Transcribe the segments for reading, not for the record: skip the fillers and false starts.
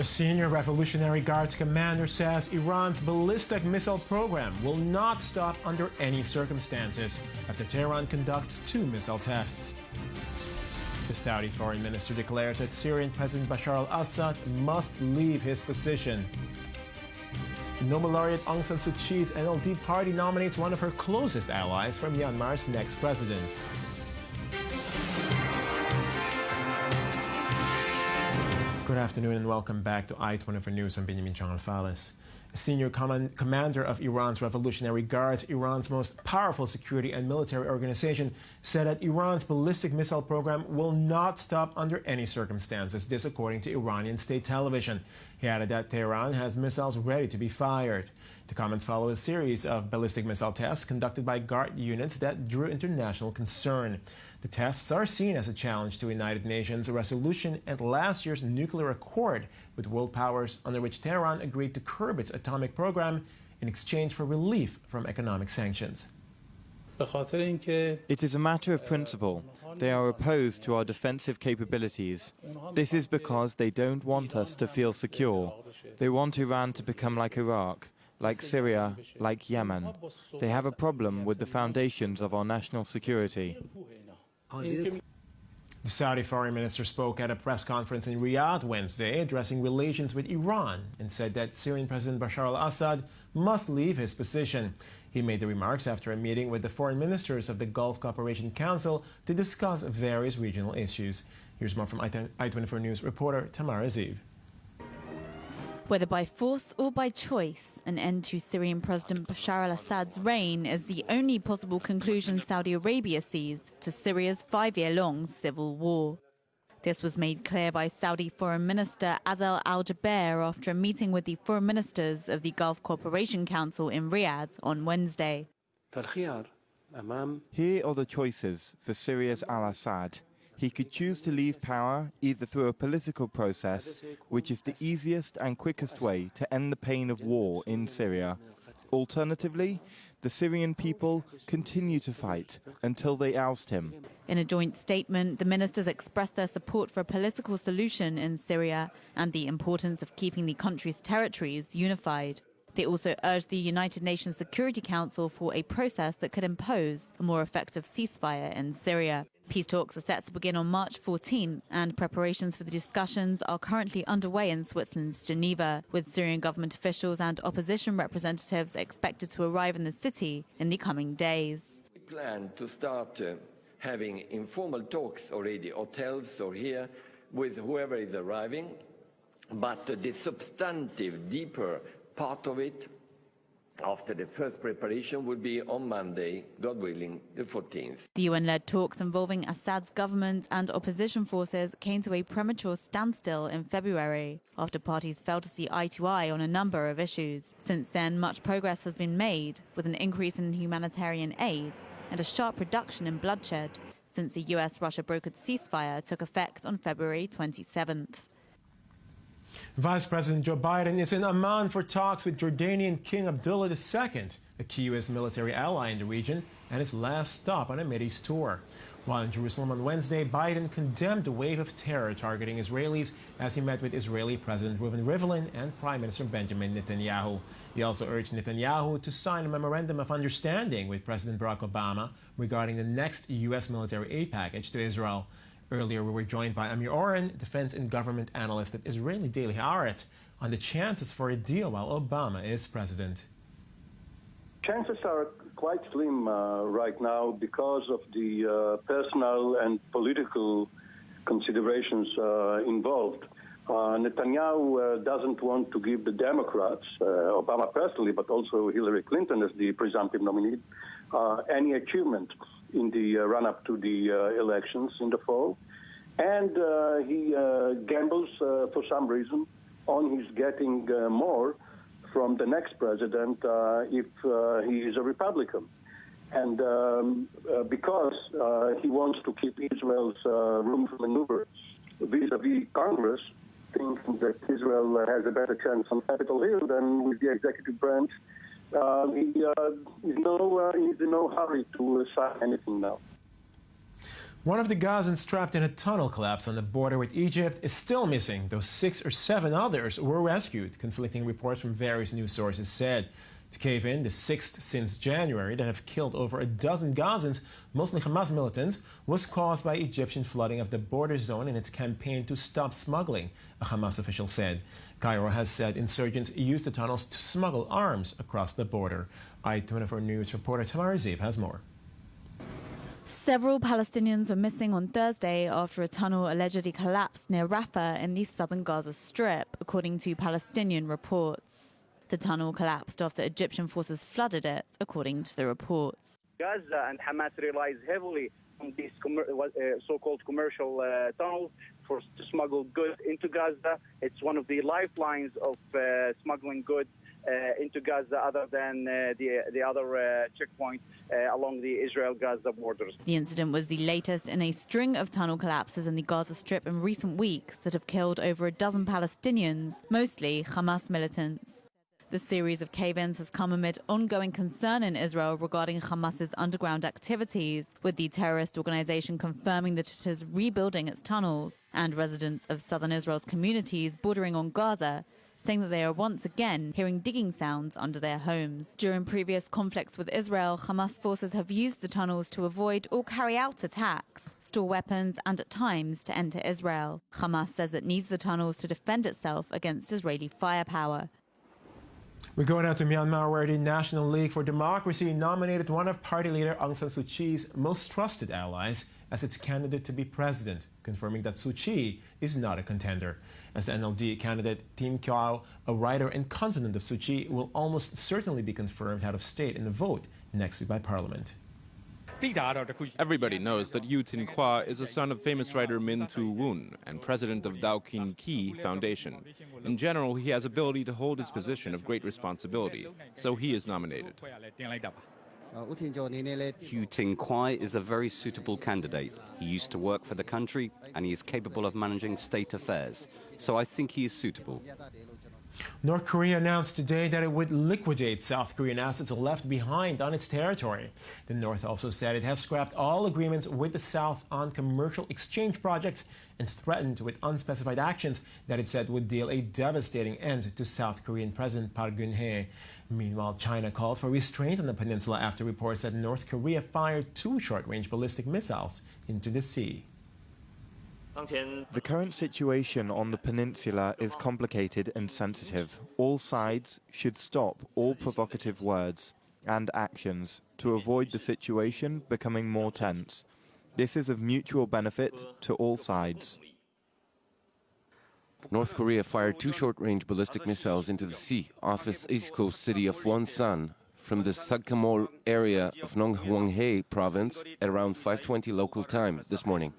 A senior Revolutionary Guards commander says Iran's ballistic missile program will not stop under any circumstances after Tehran conducts 2 missile tests. The Saudi foreign minister declares that Syrian President Bashar al-Assad must leave his position. Nobel laureate Aung San Suu Kyi's NLD party nominates one of her closest allies for Myanmar's next president. Good afternoon and welcome back to I-24 News. I'm Benjamin Tjong. A senior commander of Iran's Revolutionary Guards, Iran's most powerful security and military organization, said that Iran's ballistic missile program will not stop under any circumstances, this according to Iranian state television. He added that Tehran has missiles ready to be fired. The comments follow a series of ballistic missile tests conducted by Guard units that drew international concern. The tests are seen as a challenge to United Nations resolution and last year's nuclear accord with world powers, under which Tehran agreed to curb its atomic program in exchange for relief from economic sanctions. It is a matter of principle. They are opposed to our defensive capabilities. This is because they don't want us to feel secure. They want Iran to become like Iraq, like Syria, like Yemen. They have a problem with the foundations of our national security. The Saudi foreign minister spoke at a press conference in Riyadh Wednesday, addressing relations with Iran, and said that Syrian President Bashar al-Assad must leave his position. He made the remarks after a meeting with the foreign ministers of the Gulf Cooperation Council to discuss various regional issues. Here's more from I-24 News reporter Tamara Ziv. Whether by force or by choice, an end to Syrian President Bashar al-Assad's reign is the only possible conclusion Saudi Arabia sees to Syria's 5-year-long civil war. This was made clear by Saudi Foreign Minister Adel al-Jubeir after a meeting with the foreign ministers of the Gulf Cooperation Council in Riyadh on Wednesday. Here are the choices for Syria's al-Assad. He could choose to leave power either through a political process, which is the easiest and quickest way to end the pain of war in Syria. Alternatively, the Syrian people continue to fight until they oust him. In a joint statement, the ministers expressed their support for a political solution in Syria and the importance of keeping the country's territories unified. They also urged the United Nations Security Council for a process that could impose a more effective ceasefire in Syria. Peace talks are set to begin on March 14, and preparations for the discussions are currently underway in Switzerland's Geneva, with Syrian government officials and opposition representatives expected to arrive in the city in the coming days. We plan to start having informal talks already, hotels or here, with whoever is arriving, but the substantive, deeper part of it, after the first preparation, will be on Monday, God willing, the 14th. The UN-led talks involving Assad's government and opposition forces came to a premature standstill in February, after parties failed to see eye to eye on a number of issues. Since then, much progress has been made, with an increase in humanitarian aid and a sharp reduction in bloodshed, since the US-Russia brokered ceasefire took effect on February 27th. Vice President Joe Biden is in Amman for talks with Jordanian King Abdullah II, a key U.S. military ally in the region, and his last stop on a Mideast tour. While in Jerusalem on Wednesday, Biden condemned the wave of terror targeting Israelis as he met with Israeli President Reuven Rivlin and Prime Minister Benjamin Netanyahu. He also urged Netanyahu to sign a memorandum of understanding with President Barack Obama regarding the next U.S. military aid package to Israel. Earlier, we were joined by Amir Oren, defense and government analyst at Israeli Daily Haaretz, on the chances for a deal while Obama is president. Chances are quite slim right now because of the personal and political considerations involved. Netanyahu doesn't want to give the Democrats, Obama personally, but also Hillary Clinton as the presumptive nominee, any achievement in the run-up to the elections in the fall. And he gambles, for some reason, on his getting more from the next president if he is a Republican. And because he wants to keep Israel's room for maneuver vis-a-vis Congress, thinking that Israel has a better chance on Capitol Hill than with the executive branch, he is in no hurry to sign anything now. One of the Gazans trapped in a tunnel collapse on the border with Egypt is still missing, though 6 or 7 others were rescued, conflicting reports from various news sources said. The cave-in, the 6th since January that have killed over a dozen Gazans, mostly Hamas militants, was caused by Egyptian flooding of the border zone in its campaign to stop smuggling, a Hamas official said. Cairo has said insurgents used the tunnels to smuggle arms across the border. I-24 News reporter Tamara Ziv has more. Several Palestinians were missing on Thursday after a tunnel allegedly collapsed near Rafah in the southern Gaza Strip, according to Palestinian reports. The tunnel collapsed after Egyptian forces flooded it, according to the reports. Gaza and Hamas relies heavily on these so-called commercial tunnels to smuggle goods into Gaza. It's one of the lifelines of smuggling goods into Gaza, other than the other checkpoint along the Israel-Gaza borders. The incident was the latest in a string of tunnel collapses in the Gaza Strip in recent weeks that have killed over a dozen Palestinians, mostly Hamas militants. The series of cave-ins has come amid ongoing concern in Israel regarding Hamas's underground activities, with the terrorist organization confirming that it is rebuilding its tunnels, and residents of southern Israel's communities bordering on Gaza saying that they are once again hearing digging sounds under their homes. During previous conflicts with Israel, Hamas forces have used the tunnels to avoid or carry out attacks, store weapons, and at times to enter Israel. Hamas says it needs the tunnels to defend itself against Israeli firepower. We go now to Myanmar, where the National League for Democracy nominated one of party leader Aung San Suu Kyi's most trusted allies as its candidate to be president, confirming that Suu Kyi is not a contender. As the NLD candidate, Tin Kyaw, a writer and confidant of Suu Kyi, will almost certainly be confirmed head of state in a vote next week by Parliament. Everybody knows that Yu Tin Kyaw is a son of famous writer Min Tu Woon and president of Dao Kin Ki Foundation. In general, he has ability to hold his position of great responsibility, so he is nominated. Yu Tin Kyaw is a very suitable candidate. He used to work for the country and he is capable of managing state affairs, so I think he is suitable. North Korea announced today that it would liquidate South Korean assets left behind on its territory. The North also said it has scrapped all agreements with the South on commercial exchange projects and threatened with unspecified actions that it said would deal a devastating end to South Korean President Park Geun-hye. Meanwhile, China called for restraint on the peninsula after reports that North Korea fired 2 short-range ballistic missiles into the sea. The current situation on the peninsula is complicated and sensitive. All sides should stop all provocative words and actions to avoid the situation becoming more tense. This is of mutual benefit to all sides. North Korea fired 2 short-range ballistic missiles into the sea off its east coast city of Wonsan from the Sagkamol area of Nonghwanghae province at around 5:20 local time this morning.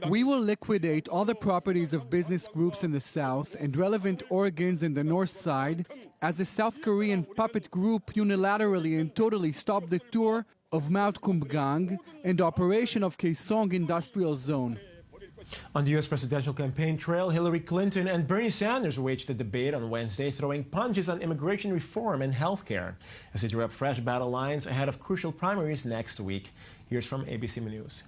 We will liquidate all the properties of business groups in the south and relevant organs in the north side as the South Korean puppet group unilaterally and totally stopped the tour of Mount Kumgang and operation of Kaesong Industrial Zone. On the U.S. presidential campaign trail, Hillary Clinton and Bernie Sanders waged a debate on Wednesday, throwing punches on immigration reform and health care as they drew up fresh battle lines ahead of crucial primaries next week. Here's from ABC News.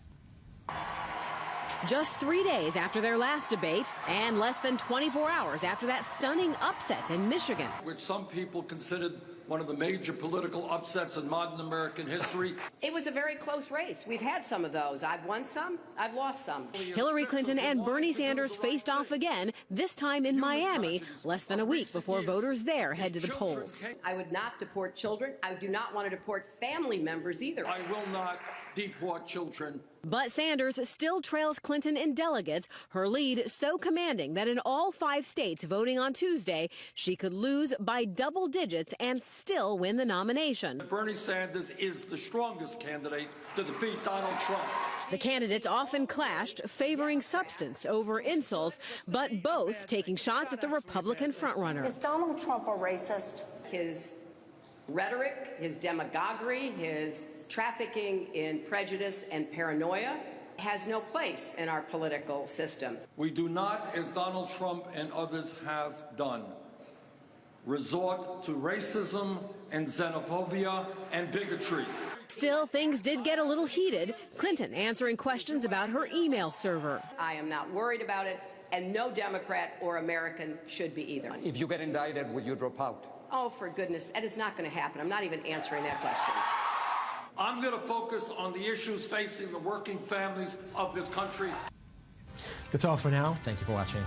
Just 3 days after their last debate and less than 24 hours after that stunning upset in Michigan, which some people considered one of the major political upsets in modern American history. It was a very close race. We've had some of those. I've won some, I've lost some. Hillary Clinton and Bernie Sanders faced off again, this time in Miami, less than a week before voters there head to the polls. I would not deport children. I do not want to deport family members either. I will not deport children. But Sanders still trails Clinton in delegates, her lead so commanding that in all 5 states voting on Tuesday, she could lose by double digits and still win the nomination. Bernie Sanders is the strongest candidate to defeat Donald Trump. The candidates often clashed, favoring substance over insults, but both taking shots at the Republican frontrunner. Is Donald Trump a racist? His rhetoric, his demagoguery, his trafficking in prejudice and paranoia has no place in our political system. We do not, as Donald Trump and others have done, resort to racism and xenophobia and bigotry. Still, things did get a little heated. Clinton answering questions about her email server. I am not worried about it, and no Democrat or American should be either. If you get indicted, would you drop out? Oh, for goodness, that is not going to happen. I'm not even answering that question. I'm going to focus on the issues facing the working families of this country. That's all for now. Thank you for watching.